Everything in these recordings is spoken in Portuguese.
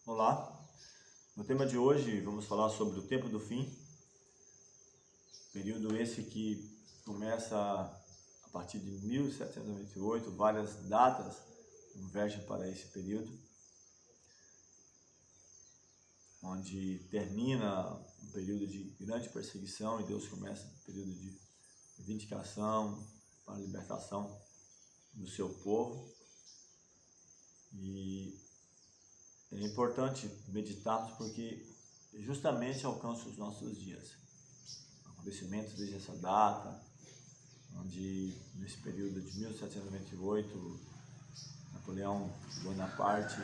Olá, no tema de hoje vamos falar sobre o tempo do fim, período esse que começa a partir de 1798, várias datas convergem para esse período, onde termina um período de grande perseguição e Deus começa um período de vindicação para a libertação do seu povo. E é importante meditarmos porque justamente alcança os nossos dias. Acontecimentos desde essa data, onde nesse período de 1798, Napoleão Bonaparte,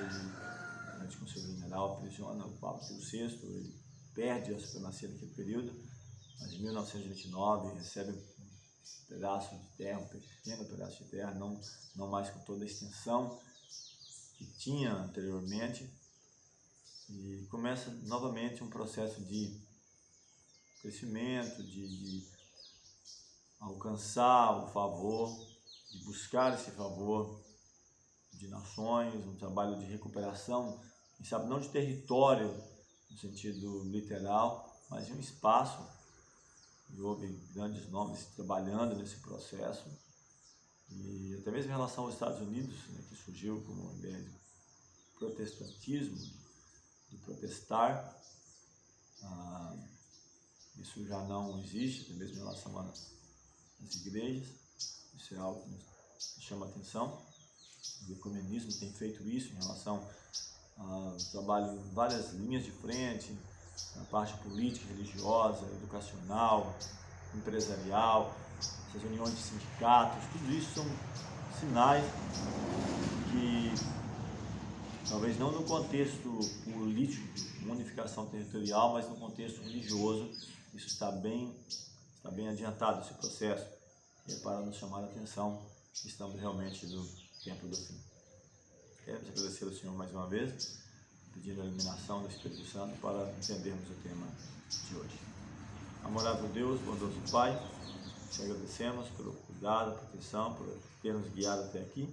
durante com seu general, aprisiona o Papa Pio VI, ele perde a supremacia naquele período, mas em 1929 recebe um pedaço de terra, um pequeno pedaço de terra, não mais com toda a extensão que tinha anteriormente, e começa novamente um processo de crescimento, de alcançar o favor, de buscar esse favor de nações, um trabalho de recuperação, quem sabe não de território no sentido literal, mas de um espaço, e houve grandes nomes trabalhando nesse processo, e até mesmo em relação aos Estados Unidos, né, que surgiu como uma ideia de protestantismo, de protestar, isso já não existe, até mesmo em relação às igrejas. Isso é algo que nos chama a atenção. O ecumenismo tem feito isso em relação ao trabalho em várias linhas de frente, na parte política, religiosa, educacional, empresarial, essas uniões de sindicatos, tudo isso são sinais que, talvez não no contexto político, unificação territorial, mas no contexto religioso, isso está bem adiantado, esse processo, e é para nos chamar a atenção que estamos realmente no tempo do fim. Queremos agradecer ao Senhor mais uma vez, pedindo a iluminação do Espírito Santo para entendermos o tema de hoje. Amorável Deus, bondoso Pai, te agradecemos pelo cuidado, proteção, por ter nos guiado até aqui.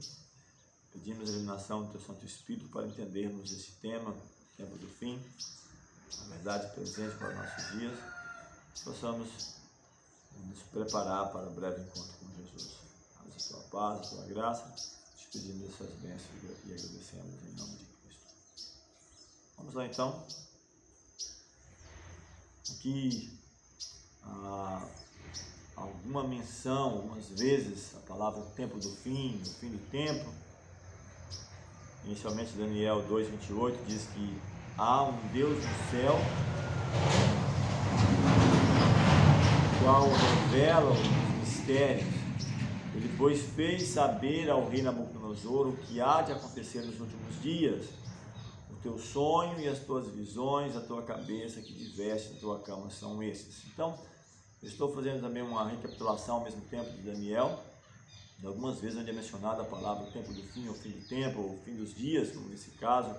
Pedimos a iluminação do Teu Santo Espírito para entendermos esse tema, tempo do fim, a verdade presente para os nossos dias, que possamos nos preparar para o breve encontro com Jesus. Dá-nos a Tua paz, a Tua graça, te pedimos essas bênçãos e agradecemos em nome de Cristo. Vamos lá então. Aqui alguma menção, algumas vezes, a palavra tempo do fim, o fim do tempo. Inicialmente Daniel 2:28 diz que há um Deus no céu, o qual revela os mistérios. Ele, pois, fez saber ao rei Nabucodonosor o que há de acontecer nos últimos dias. O teu sonho e as tuas visões, a tua cabeça que te veste a tua cama são esses. Então, eu estou fazendo também uma recapitulação ao mesmo tempo de Daniel. De algumas vezes onde é mencionada a palavra o tempo do fim, o fim do tempo, o fim dos dias, como nesse caso,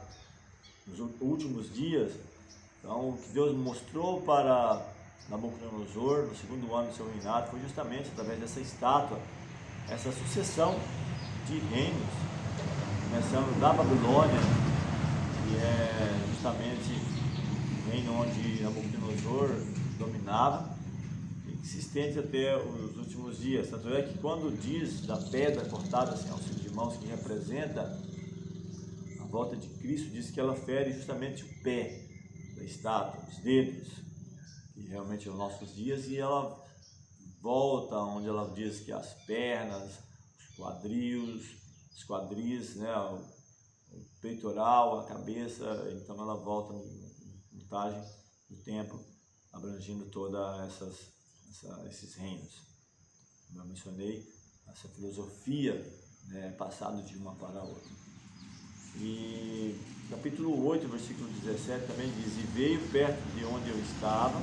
nos últimos dias. Então, o que Deus mostrou para Nabucodonosor no segundo ano do seu reinado foi justamente através dessa estátua, essa sucessão de reinos, começando da Babilônia, que é justamente o reino onde Nabucodonosor dominava, que se estende até os últimos dias. Tanto é que quando diz da pedra cortada assim, aos seus irmãos, que representa a volta de Cristo, diz que ela fere justamente o pé da estátua, os dedos, que realmente é os nossos dias, e ela volta onde ela diz que as pernas, os quadris, né, o peitoral, a cabeça, então ela volta no montagem do tempo, abrangindo todas esses reinos. Como eu mencionei, essa filosofia, né, passado de uma para a outra. E capítulo 8, versículo 17 também diz: e veio perto de onde eu estava,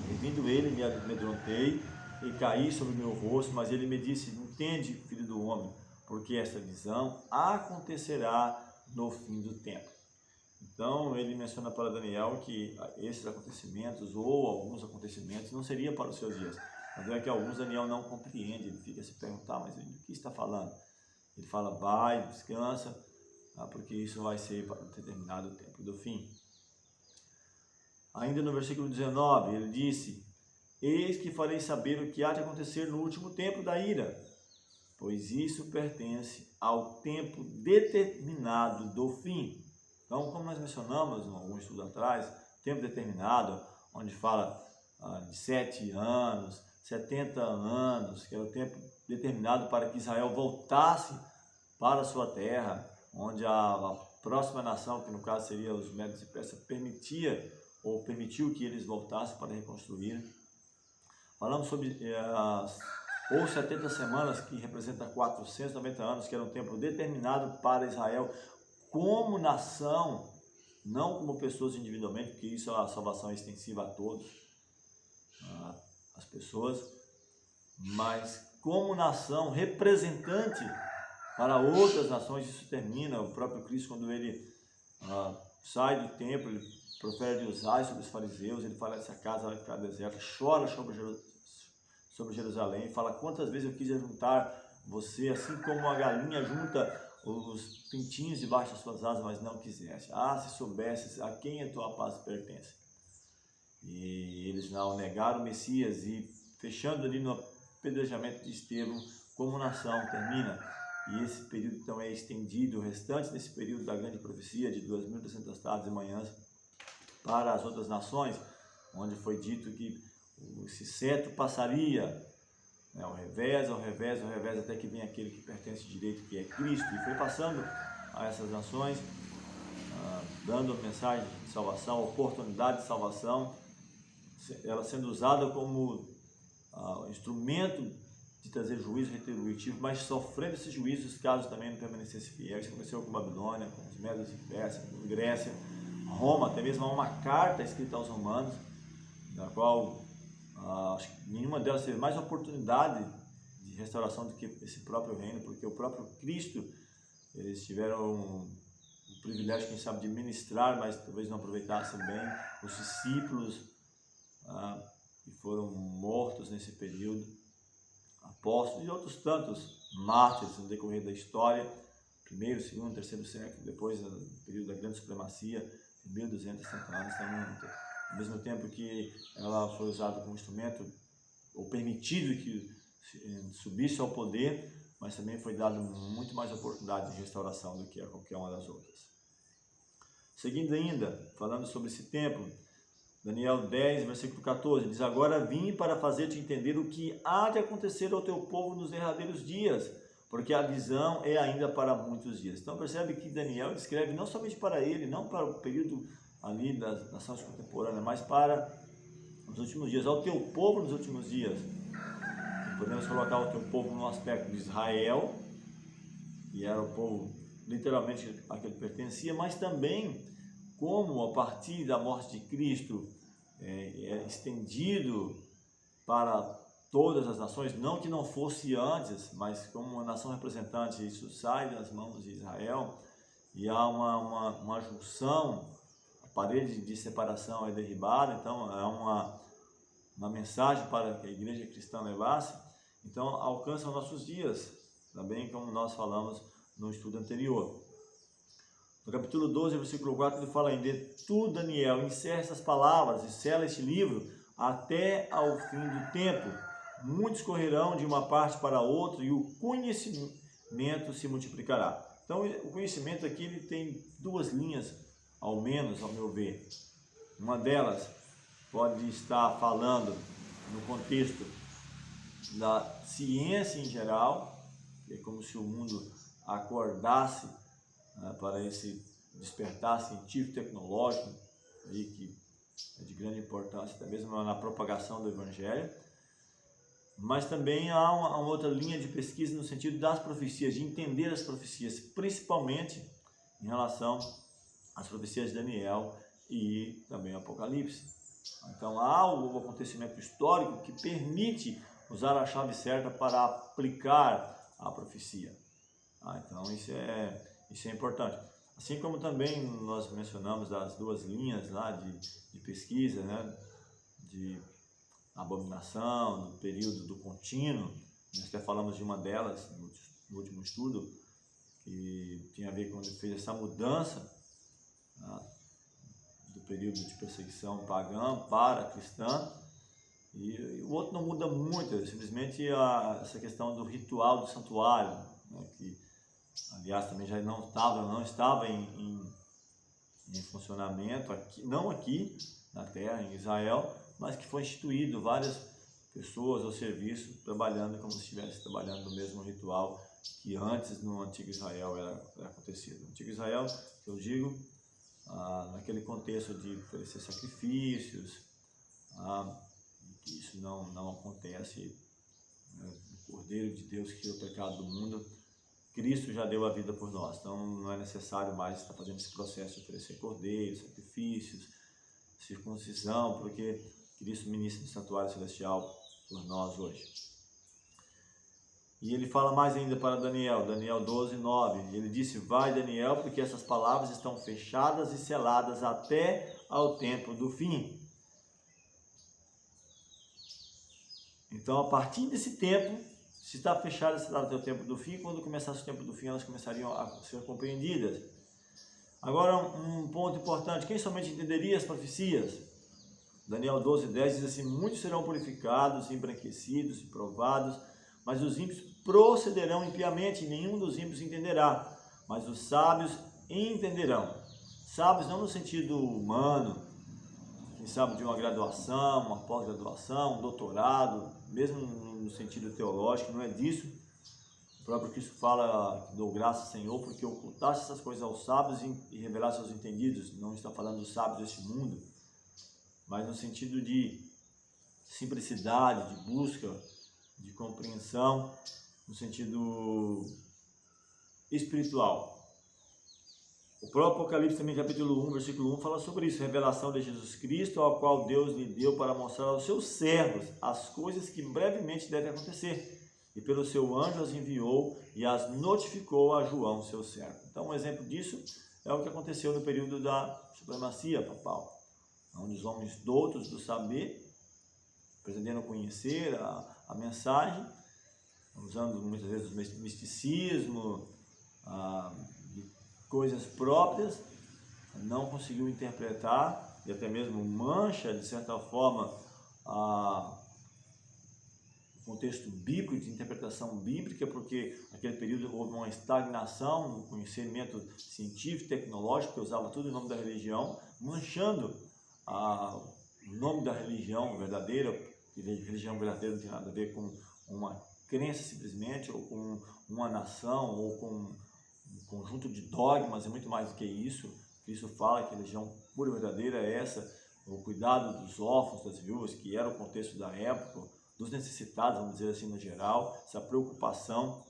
e vindo ele me amedrontei e caí sobre o meu rosto, mas ele me disse: entende, filho do homem, porque esta visão acontecerá no fim do tempo. Então ele menciona para Daniel que esses acontecimentos, ou alguns acontecimentos, não seriam para os seus dias. Mas é que alguns Daniel não compreende, ele fica a se perguntar, mas do que está falando? Ele fala: vai, descansa, porque isso vai ser para determinado tempo do fim. Ainda no versículo 19, ele disse: eis que farei saber o que há de acontecer no último tempo da ira, pois isso pertence ao tempo determinado do fim. Então, como nós mencionamos em algum estudo atrás, tempo determinado, onde fala de 7 anos, 70 anos, que era o tempo determinado para que Israel voltasse para a sua terra, onde a próxima nação, que no caso seria os Medos e Persas, permitiu que eles voltassem para reconstruir. Falamos sobre ou 70 semanas, que representa 490 anos, que era um tempo determinado para Israel como nação, não como pessoas individualmente, porque isso a salvação é extensiva a todos, as pessoas, mas como nação representante para outras nações. Isso termina, o próprio Cristo, quando ele sai do templo, ele profere usar sobre os fariseus, ele fala: essa casa vai ficar deserta, chora sobre Jerusalém, fala: quantas vezes eu quis juntar você, assim como a galinha junta os pintinhos debaixo das suas asas, mas não quisesse. Se soubesses a quem a tua paz pertence. E eles não negaram o Messias, e fechando ali no apedrejamento de Estevão, como nação termina. E esse período então é estendido, o restante desse período da grande profecia de 2.300 tardes e manhãs para as outras nações, onde foi dito que esse cetro passaria ao revés, até que vem aquele que pertence direito, que é Cristo, e foi passando a essas nações, dando mensagem de salvação, oportunidade de salvação, ela sendo usada como instrumento de trazer juízo retributivo, mas sofrendo esses juízos caso também não permanecesse fiel. Isso aconteceu com Babilônia, com os Medos e Persas, com Grécia, Roma, até mesmo há uma carta escrita aos romanos, na qual acho que nenhuma delas teve mais oportunidade de restauração do que esse próprio reino, porque o próprio Cristo, eles tiveram o privilégio, quem sabe, de ministrar, mas talvez não aproveitassem bem. Os discípulos que foram mortos nesse período, apóstolos e outros tantos mártires no decorrer da história, primeiro, segundo, terceiro século, depois do período da grande supremacia, 1.260 anos também. Ao mesmo tempo que ela foi usada como instrumento, ou permitido que subisse ao poder, mas também foi dado muito mais oportunidade de restauração do que a qualquer uma das outras. Seguindo ainda, falando sobre esse tempo, Daniel 10, versículo 14, diz: agora vim para fazer-te entender o que há de acontecer ao teu povo nos derradeiros dias, porque a visão é ainda para muitos dias. Então percebe que Daniel escreve não somente para ele, não para o período ali das nações contemporâneas, mas para os últimos dias, ao teu povo nos últimos dias. E podemos colocar o teu povo no aspecto de Israel, que era o povo literalmente a que ele pertencia, mas também como a partir da morte de Cristo é estendido para todas as nações, não que não fosse antes, mas como uma nação representante, isso sai das mãos de Israel, e há uma junção, a parede de separação é derribada, então é uma mensagem para que a igreja cristã levasse, então alcança os nossos dias, também como nós falamos no estudo anterior. No capítulo 12, versículo 4, ele fala ainda: tu, Daniel, encerra essas palavras e sela este livro até ao fim do tempo. Muitos correrão de uma parte para outra e o conhecimento se multiplicará. Então, o conhecimento aqui ele tem duas linhas, ao menos, ao meu ver. Uma delas pode estar falando no contexto da ciência em geral, que é como se o mundo acordasse para esse despertar científico tecnológico aí, que é de grande importância, até mesmo na propagação do Evangelho. Mas também há uma outra linha de pesquisa no sentido das profecias, de entender as profecias, principalmente em relação às profecias de Daniel e também Apocalipse. Então há o acontecimento histórico que permite usar a chave certa para aplicar a profecia. Então isso é importante. Assim como também nós mencionamos das duas linhas lá de pesquisa, né, de abominação, do período do contínuo, nós até falamos de uma delas no último estudo, que tinha a ver quando ele fez essa mudança, né, do período de perseguição pagã para cristã. E o outro não muda muito, é simplesmente essa questão do ritual do santuário, né, que aliás também já não estava em funcionamento, não aqui na terra, em Israel, mas que foi instituído, várias pessoas ao serviço trabalhando como se estivesse trabalhando no mesmo ritual que antes no antigo Israel era acontecido. No antigo Israel, eu digo, naquele contexto de oferecer sacrifícios, que isso não acontece, né? O Cordeiro de Deus que tira o pecado do mundo, Cristo já deu a vida por nós, então não é necessário mais estar fazendo esse processo de oferecer cordeiro, sacrifícios, circuncisão, porque Cristo ministra no santuário celestial por nós hoje. E ele fala mais ainda para Daniel 12, 9. Ele disse: vai, Daniel, porque essas palavras estão fechadas e seladas até ao tempo do fim. Então, a partir desse tempo, se está fechado e selado até o tempo do fim, quando começasse o tempo do fim, elas começariam a ser compreendidas. Agora, um ponto importante: quem somente entenderia as profecias? Daniel 12, 10 diz assim: muitos serão purificados, embranquecidos e provados, mas os ímpios procederão impiamente, e nenhum dos ímpios entenderá, mas os sábios entenderão. Sábios não no sentido humano, quem sabe de uma graduação, uma pós-graduação, um doutorado, mesmo no sentido teológico, não é disso. O próprio Cristo fala: dou graças, Senhor, porque ocultaste essas coisas aos sábios e revelaste aos entendidos. Não está falando dos sábios deste mundo, mas no sentido de simplicidade, de busca, de compreensão, no sentido espiritual. O próprio Apocalipse também, capítulo 1, versículo 1, fala sobre isso: revelação de Jesus Cristo, ao qual Deus lhe deu para mostrar aos seus servos as coisas que brevemente devem acontecer. E pelo seu anjo as enviou e as notificou a João, seu servo. Então, um exemplo disso é o que aconteceu no período da supremacia papal, onde os homens doutos do saber pretenderam conhecer a mensagem, usando muitas vezes o misticismo, coisas próprias, não conseguiu interpretar, e até mesmo mancha, de certa forma, o contexto bíblico, de interpretação bíblica, porque naquele período houve uma estagnação no conhecimento científico, tecnológico, que usava tudo em nome da religião, manchando o nome da religião verdadeira. E religião verdadeira não tem nada a ver com uma crença simplesmente, ou com uma nação, ou com um conjunto de dogmas, é muito mais do que isso. Cristo fala que a religião pura e verdadeira é essa: o cuidado dos órfãos, das viúvas, que era o contexto da época, dos necessitados, vamos dizer assim, no geral, essa preocupação,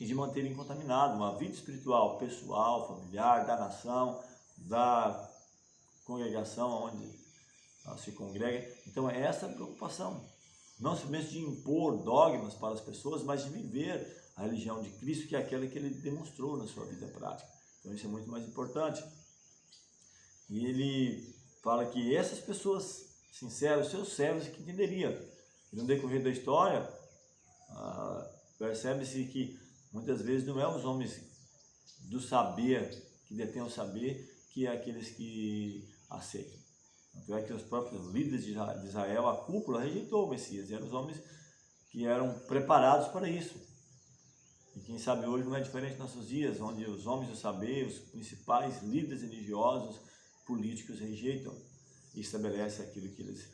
e de manter incontaminado uma vida espiritual, pessoal, familiar, da nação, da congregação onde se congrega. Então é essa a preocupação, não simplesmente de impor dogmas para as pessoas, mas de viver a religião de Cristo, que é aquela que ele demonstrou na sua vida prática. Então isso é muito mais importante. E ele fala que essas pessoas sinceras, seus servos, que entenderiam. E no decorrer da história, percebe-se que muitas vezes não é os homens do saber, que detêm o saber, que é aqueles que aceitam. Tanto é que os próprios líderes de Israel, a cúpula, rejeitou o Messias. Eram os homens que eram preparados para isso. E quem sabe hoje não é diferente nos nossos dias, onde os homens do saber, os principais líderes religiosos, políticos, rejeitam e estabelecem aquilo que eles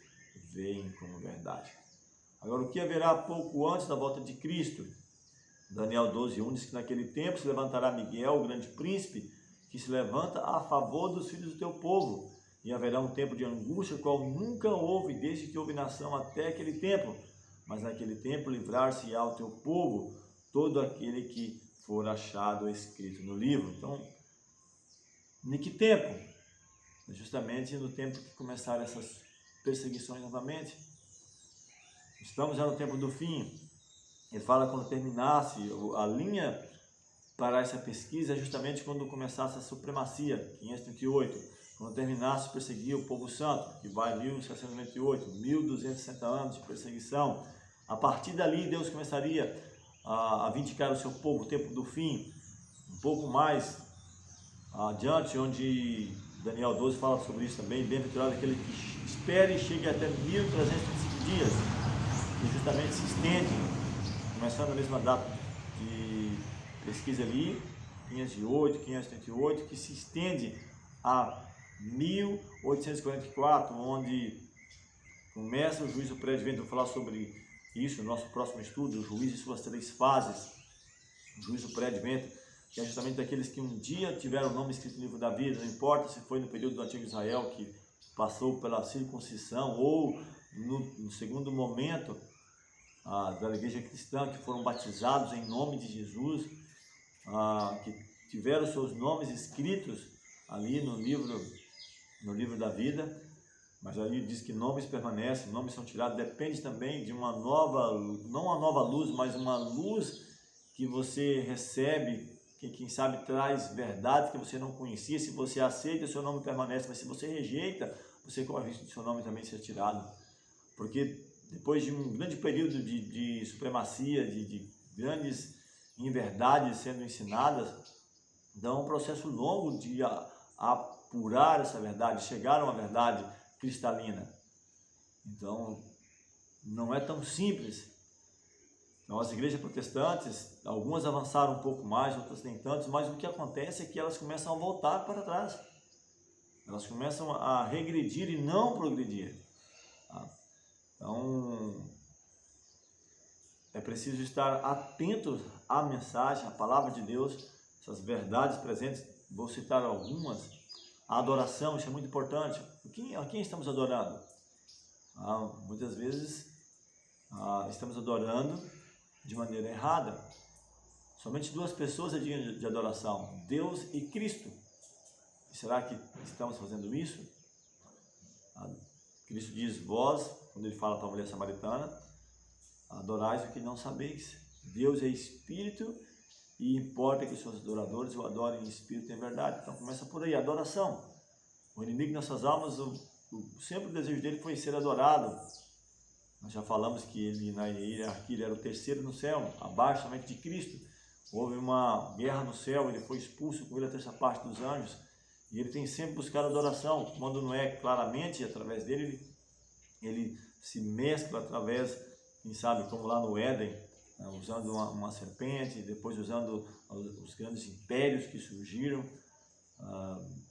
veem como verdade. Agora, o que haverá pouco antes da volta de Cristo? Daniel 12, 1 diz que naquele tempo se levantará Miguel, o grande príncipe, que se levanta a favor dos filhos do teu povo. E haverá um tempo de angústia, qual nunca houve, desde que houve nação até aquele tempo. Mas naquele tempo livrar-se-á ao teu povo todo aquele que for achado escrito no livro. Então, em que tempo? Justamente no tempo que começaram essas perseguições novamente. Estamos já no tempo do fim. Ele fala quando terminasse a linha para essa pesquisa, justamente quando começasse a supremacia, 538. Quando terminasse perseguir o povo santo, que vai 1798, 1260 anos de perseguição. A partir dali, Deus começaria a vindicar o seu povo, o tempo do fim. Um pouco mais adiante, onde Daniel 12 fala sobre isso também, bem-aventurado aquele que espere e chegue até 1335 dias, que justamente se estende, começando na mesma data de pesquisa ali, 508, 538, que se estende a 1844, onde começa o juízo pré-advento. Vou falar sobre isso no nosso próximo estudo, o juízo e suas 3 fases, o juízo pré-advento, que é justamente daqueles que um dia tiveram o nome escrito no livro da vida, não importa se foi no período do antigo Israel, que passou pela circuncisão, ou no segundo momento da igreja cristã, que foram batizados em nome de Jesus, que tiveram seus nomes escritos ali no livro da vida. Mas aí diz que nomes permanecem, nomes são tirados, depende também de uma nova, não uma nova luz, mas uma luz que você recebe, que quem sabe traz verdades que você não conhecia. Se você aceita, o seu nome permanece, mas se você rejeita, você corre o risco de seu nome também ser tirado. Porque depois de um grande período de supremacia, de grandes inverdades sendo ensinadas, dá um processo longo de apurar essa verdade, chegar a uma verdade cristalina. Então, não é tão simples. Então, as igrejas protestantes, algumas avançaram um pouco mais, outras nem tantos, mas o que acontece é que elas começam a voltar para trás. Elas começam a regredir e não progredir. Então, é preciso estar atento à mensagem, à palavra de Deus, essas verdades presentes. Vou citar algumas. A adoração, isso é muito importante. A quem estamos adorando? Muitas vezes estamos adorando de maneira errada. Somente 2 pessoas é digno de adoração: Deus e Cristo. E será que estamos fazendo isso? Cristo diz: vós, quando ele fala para a mulher samaritana, adorais o que não sabeis. Deus é Espírito e importa que os seus adoradores o adorem em Espírito e em verdade. Então começa por aí, adoração. O inimigo de nossas almas, sempre o desejo dele foi ser adorado. Nós já falamos que ele, na hierarquia, ele era o terceiro no céu, abaixo somente de Cristo. Houve uma guerra no céu, ele foi expulso com ele a 3ª parte dos anjos. E ele tem sempre buscado adoração. Quando não é claramente através dele, ele se mescla através, quem sabe, como lá no Éden, usando uma serpente, depois usando os grandes impérios que surgiram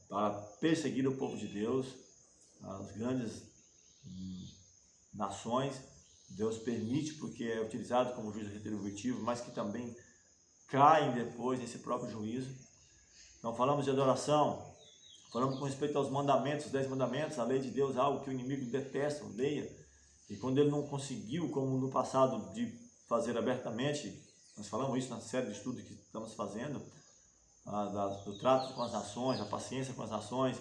para perseguir o povo de Deus, as grandes nações. Deus permite porque é utilizado como juízo retributivo, mas que também caem depois nesse próprio juízo. Então falamos de adoração, falamos com respeito aos mandamentos, os 10 mandamentos, a lei de Deus, algo que o inimigo detesta, odeia. E quando ele não conseguiu, como no passado, de fazer abertamente, nós falamos isso na série de estudos que estamos fazendo, do trato com as nações, a paciência com as nações,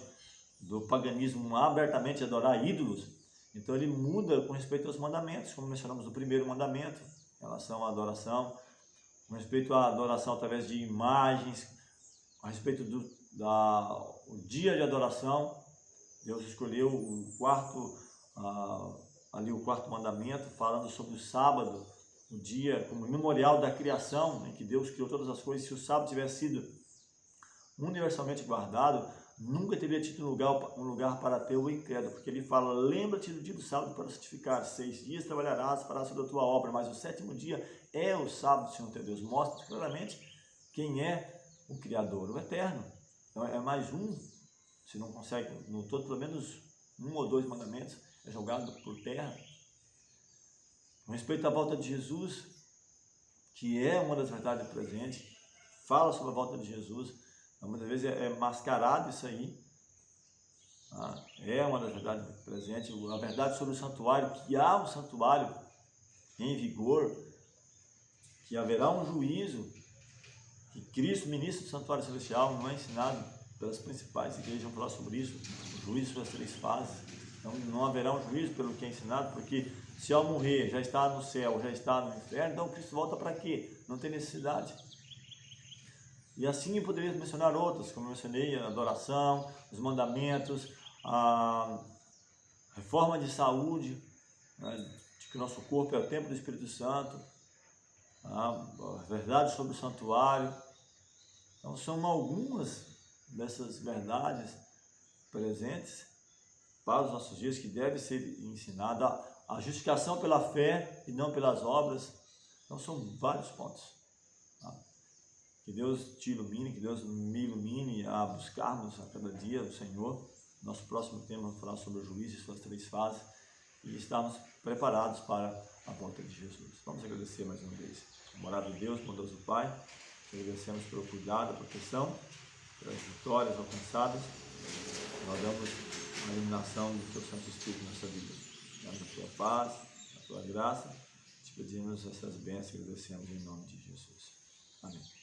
do paganismo abertamente adorar ídolos. Então ele muda com respeito aos mandamentos, como mencionamos no primeiro mandamento, em relação à adoração, com respeito à adoração através de imagens, a respeito do dia de adoração. Deus escolheu o quarto mandamento, falando sobre o sábado, o dia como memorial da criação, em que Deus criou todas as coisas. Se o sábado tivesse sido universalmente guardado, nunca teria tido um lugar para ter o incrédulo, porque ele fala: lembra-te do dia do sábado para santificar, 6 dias trabalharás, farás toda a tua obra, mas o 7º dia é o sábado do Senhor teu Deus. Mostra claramente quem é o Criador, o Eterno. Então é mais um, se não consegue, no todo, pelo menos 1 ou 2 mandamentos é jogado por terra. Com respeito à volta de Jesus, que é uma das verdades presentes, fala sobre a volta de Jesus. Muitas vezes é mascarado isso aí. É uma das verdades presentes. A verdade sobre o santuário, que há um santuário em vigor, que haverá um juízo, que Cristo, ministro do santuário celestial, não é ensinado pelas principais igrejas. Vamos falar sobre isso, o juízo sobre as 3 fases. Então não haverá um juízo pelo que é ensinado, porque se ao morrer já está no céu, já está no inferno, então Cristo volta para quê? Não tem necessidade. E assim eu poderia mencionar outras, como eu mencionei, a adoração, os mandamentos, a reforma de saúde, né, de que o nosso corpo é o templo do Espírito Santo, a verdade sobre o santuário, Então, são algumas dessas verdades presentes para os nossos dias que deve ser ensinada. A justificação pela fé e não pelas obras. Então, são vários pontos. Tá? Que Deus te ilumine, que Deus me ilumine a buscarmos a cada dia o Senhor. Nosso próximo tema, vamos falar sobre o juízo e suas 3 fases, e estarmos preparados para a volta de Jesus. Vamos agradecer mais uma vez. Amorável Deus, bondoso Pai, te agradecemos pelo cuidado, a proteção, pelas vitórias alcançadas. Nós damos a iluminação do Teu Santo Espírito na nossa vida. Damos a Tua paz, a Tua graça. Te pedimos essas bênçãos e agradecemos em nome de Jesus. Amém.